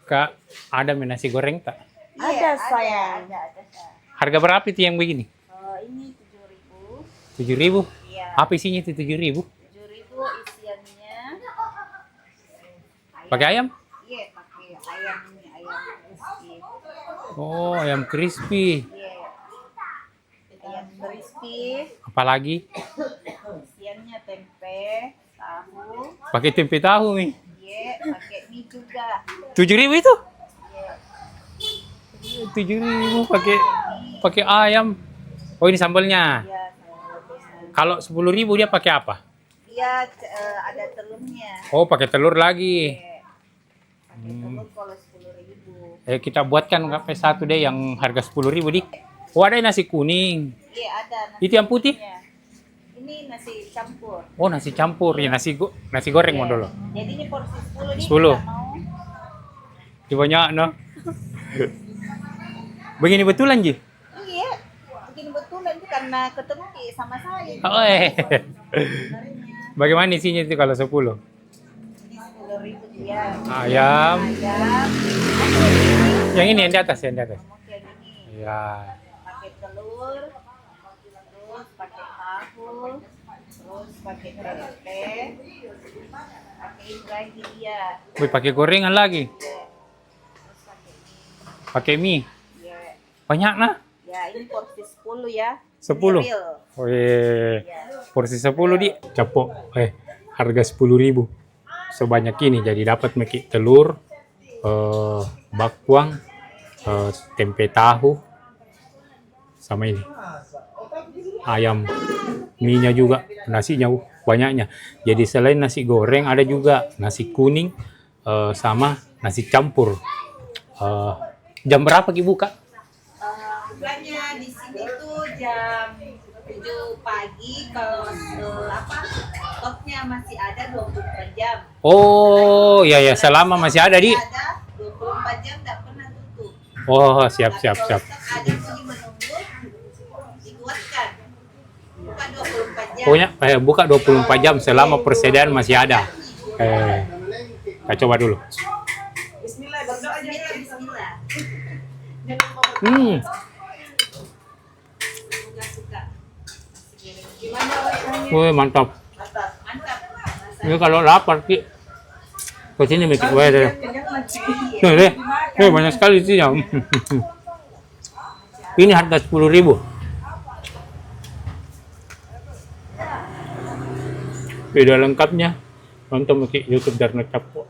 Kak, ada nasi goreng tak? Ada sayang. Ada. Harga berapa itu yang begini? Ini 7.000. 7.000? Iya. Apa isinya itu 7.000? 7.000 isiannya. Pakai ayam? Iya, pakai ayam crispy. Oh, ayam crispy. Iya. Ayam crispy. Apalagi? Isiannya tempe, tahu. Pakai tempe tahu nih. Iya, pakai mie juga. 7.000 itu? Iya. 7.000 pakai ayam. Oh, ini sambalnya. Iya, sambalnya. Kalau 10.000 dia pakai apa? Dia ada telurnya. Oh, pakai telur lagi. Iya. Pakai telur kalau 10.000. Kita buatkan P1 deh yang harga 10.000 dik. Oh, ada nasi kuning. Iya, ada. Itu yang putih? Iya. Ini nasi campur. Oh, nasi campur. Ya, nasi goreng mau dulu. Jadi ini porsi 10 nih. 10. Kita mau. Di banyak no. Begini betulan Ji? Iya. Begini betulan itu karena ketemu sama saya. Oh, Bagaimana isinya itu kalau 10? Ini 10.000 dia. Ayam. Ayam. Yang ini yang di atas, yang di atas. Mau kayak gini. Ya. Pakai telur. Terus pakai tahu. Terus pakai tempe. Pakai ini lagi dia. Wih, pakai gorengan lagi. Iya. Terus pakai Pakai mie. iya. Banyak nah. Ya, ini porsi 10 ya. 10. Ini real. Wih. Iya. Porsi 10 di. Capok. Harga 10.000. Sebanyak ini jadi dapat meki telur, bakwang, tempe tahu, sama ini. Ayam, mie-nya juga, nasinya banyaknya. Jadi selain nasi goreng ada juga nasi kuning sama nasi campur. Jam berapa Ki buka? Bukanya di sini tuh jam 7 pagi. Kalau stoknya masih ada 24 jam. Oh, ya selama masih ada di. Ada 24 jam tidak pernah tutup. Oh, siap. Kalau stok ada masih menunggu dikuatkan. Buka 24 jam. Pokoknya buka 24 jam selama persediaan masih ada. Kita coba dulu. Bismillah, berdoa aja. Bismillah. Suka. Gimana rasanya? Wih, mantap. Mantap. Ini kalau lapar Ki, ke sini mikir gue deh. Banyak sekali sih ya. Ini harga 10.000. Video lengkapnya nonton Miki YouTube Darno Capo.